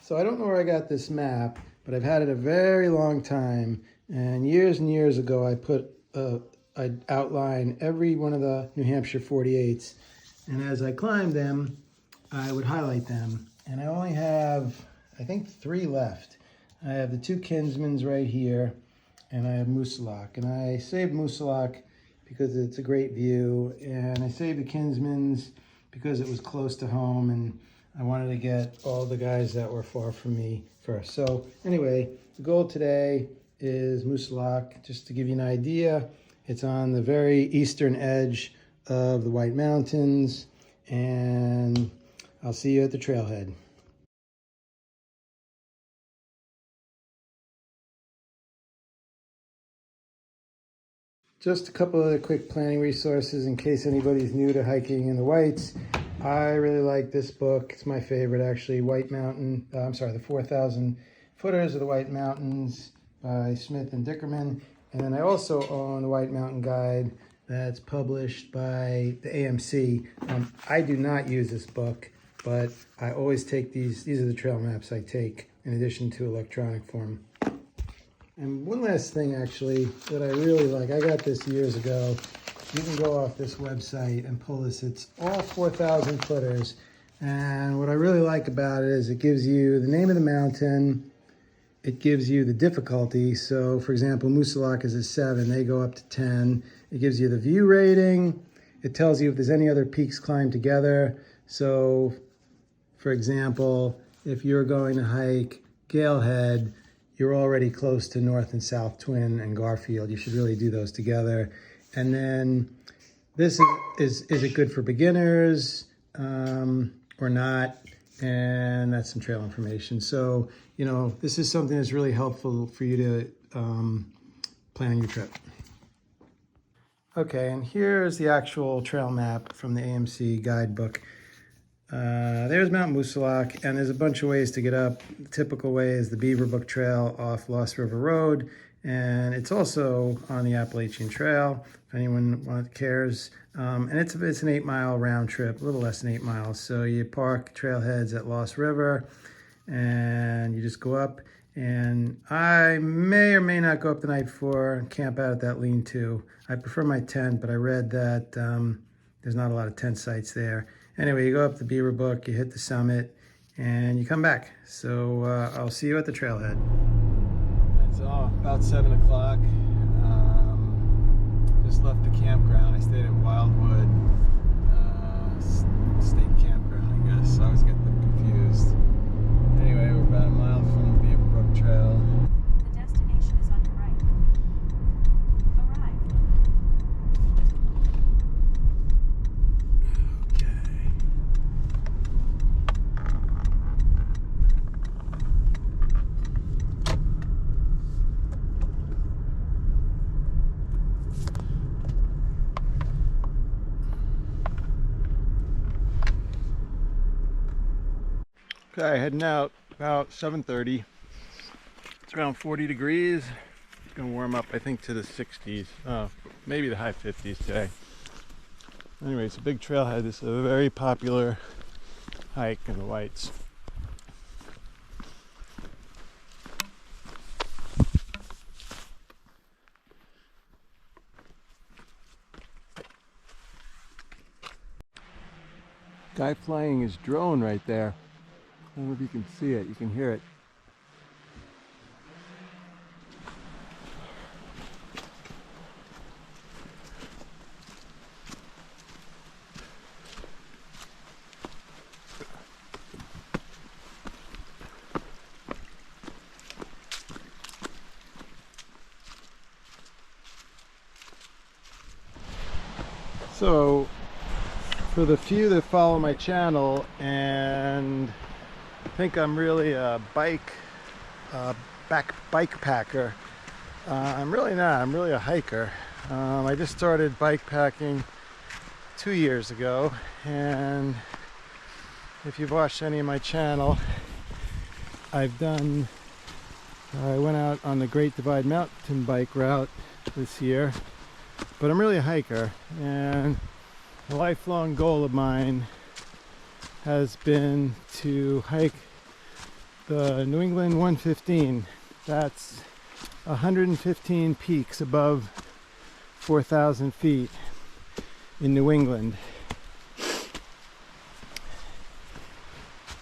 So I don't know where I got this map, but I've had it a very long time. And years ago, I outlined every one of the New Hampshire 48s. And as I climbed them, I would highlight them. And I only have, I think, 3 left. I have the 2 Kinsmans right here, and I have Moosilauke. And I saved Moosilauke because it's a great view. And I saved the Kinsmans because it was close to home, and I wanted to get all the guys that were far from me first. So anyway, the goal today is Moosilauke. Just to give you an idea, it's on the very eastern edge of the White Mountains, and I'll see you at the trailhead. Just a couple of quick planning resources in case anybody's new to hiking in the Whites. I really like this book. It's my favorite, actually. The 4,000 Footers of the White Mountains by Smith and Dickerman. And then I also own the White Mountain Guide that's published by the AMC. I do not use this book, but I always take these are the trail maps I take in addition to electronic form. And one last thing, actually, that I really like, I got this years ago. You can go off this website and pull this. It's all 4,000 footers. And what I really like about it is it gives you the name of the mountain. It gives you the difficulty. So, for example, Moosilauke is a 7. They go up to 10. It gives you the view rating. It tells you if there's any other peaks climbed together. So, for example, if you're going to hike Galehead, you're already close to North and South Twin and Garfield. You should really do those together. And then this is it good for beginners or not? And that's some trail information. So, this is something that's really helpful for you to plan your trip. Okay, and here's the actual trail map from the AMC guidebook. There's Mt Moosilauke, and there's a bunch of ways to get up. The typical way is the Beaver Brook Trail off Lost River Road, and it's also on the Appalachian Trail, if anyone cares. And it's an 8-mile round trip, a little less than 8 miles. So you park trailheads at Lost River, and you just go up. And I may or may not go up the night before and camp out at that lean-to. I prefer my tent, but I read that there's not a lot of tent sites there. Anyway, you go up the Beaver Brook, you hit the summit, and you come back. So I'll see you at the trailhead. It's about 7 o'clock. Just left the campground. I stayed at Wildwood State Campground, I guess. I always get them confused. Anyway, we're about a mile from the Beaver Brook Trail. The destination is on your right. Arrive. Okay, heading out about 7:30. It's around 40 degrees. It's gonna warm up, I think, to the 60s, maybe the high 50s today. Anyway, it's a big trailhead. This is a very popular hike in the Whites. Guy flying his drone right there. I don't know if you can see it, you can hear it. So, for the few that follow my channel and think I'm really a bike packer. I'm really not. I'm really a hiker. I just started bike packing 2 years ago, and if you've watched any of my channel, I went out on the Great Divide mountain bike route this year, but I'm really a hiker, and a lifelong goal of mine has been to hike the New England 115. That's 115 peaks above 4,000 feet in New England.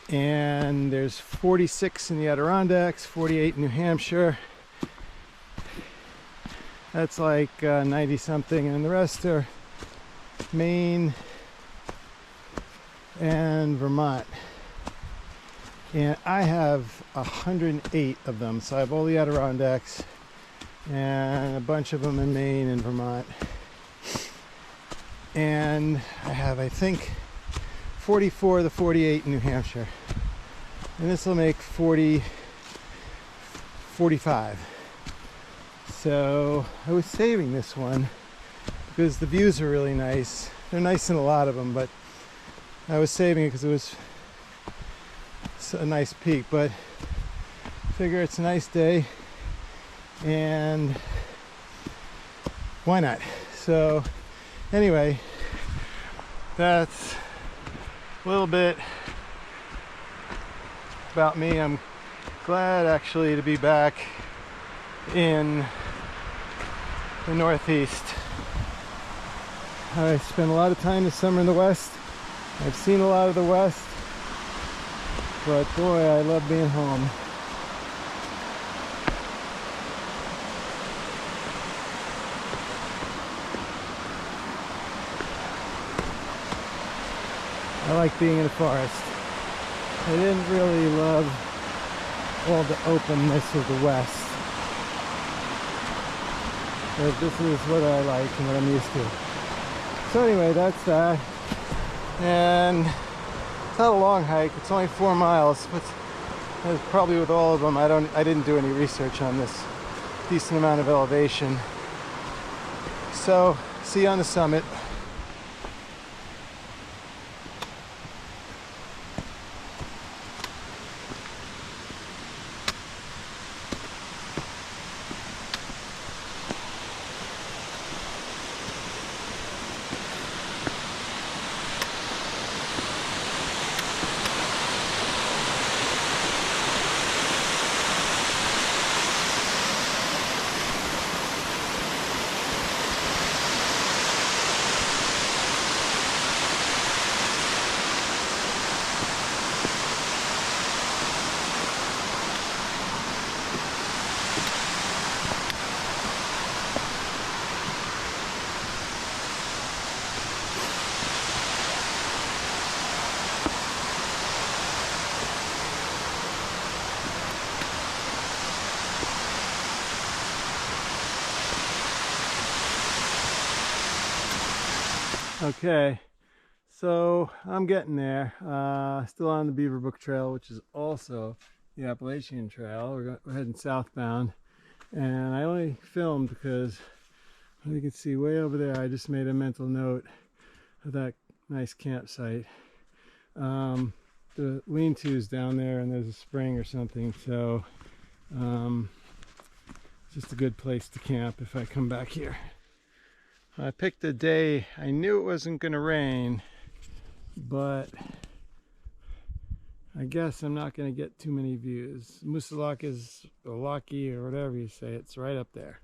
And there's 46 in the Adirondacks, 48 in New Hampshire. That's like 90 something, and the rest are Maine and Vermont. And I have 108 of them, so I have all the Adirondacks and a bunch of them in Maine and Vermont. And I have, I think, 44 of the 48 in New Hampshire. And this will make 45. So I was saving this one because the views are really nice. They're nice in a lot of them, but I was saving it because it was a nice peak. But I figure it's a nice day, and why not? So anyway, that's a little bit about me. I'm glad actually to be back in the Northeast. I spent a lot of time this summer in the West. I've seen a lot of the West, but boy, I love being home. I like being in the forest. I didn't really love all the openness of the West, but this is what I like and what I'm used to. So anyway, that's that. And it's not a long hike. It's only 4 miles, but probably with all of them, I didn't do any research on this decent amount of elevation. So see you on the summit. Okay, so I'm getting there. Still on the Beaver Brook Trail, which is also the Appalachian Trail. We're heading southbound, and I only filmed because you can see way over there. I just made a mental note of that nice campsite. The lean-to's down there, and there's a spring or something, so just a good place to camp if I come back here. I picked a day, I knew it wasn't going to rain, but I guess I'm not going to get too many views. Moosilauke is, or Lockie, or whatever you say, it's right up there.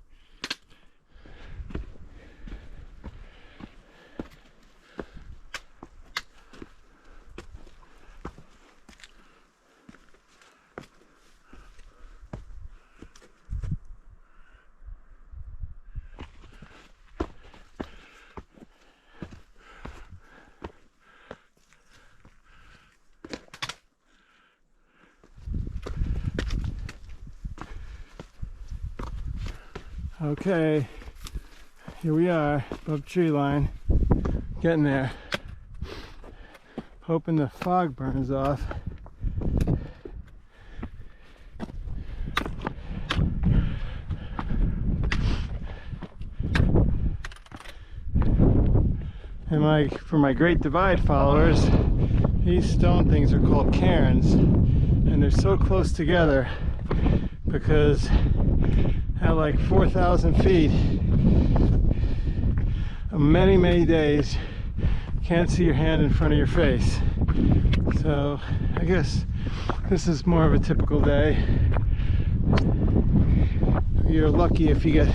Okay, here we are above tree line, getting there. Hoping the fog burns off. And for my Great Divide followers, these stone things are called cairns, and they're so close together because at like 4,000 feet, many days, can't see your hand in front of your face. So I guess this is more of a typical day. You're lucky if you get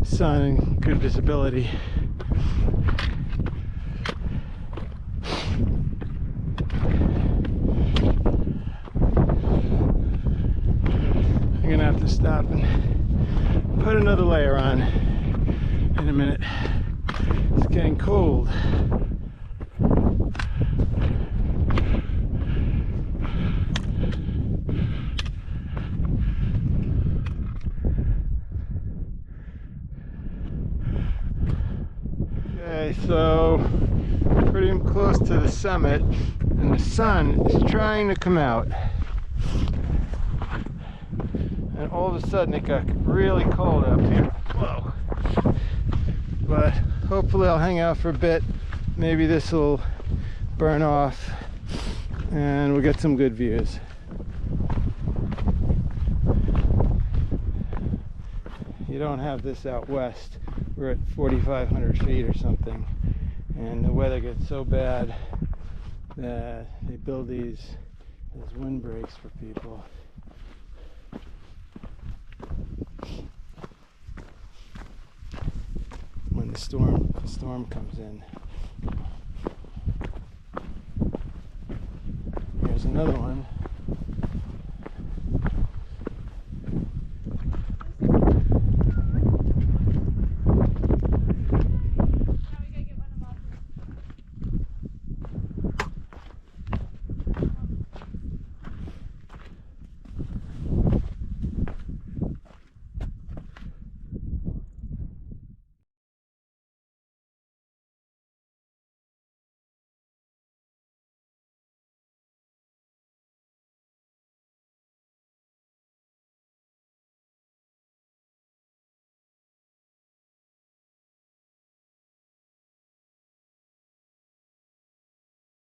sun and good visibility. I'm gonna have to stop and put another layer on in a minute. It's getting cold. Okay, so pretty close to the summit, and the sun is trying to come out. And all of a sudden it got really cold up here. Whoa. But hopefully I'll hang out for a bit. Maybe this will burn off and we'll get some good views. You don't have this out west. We're at 4,500 feet or something, and the weather gets so bad that they build these as windbreaks for people. When the storm comes in. Here's another one.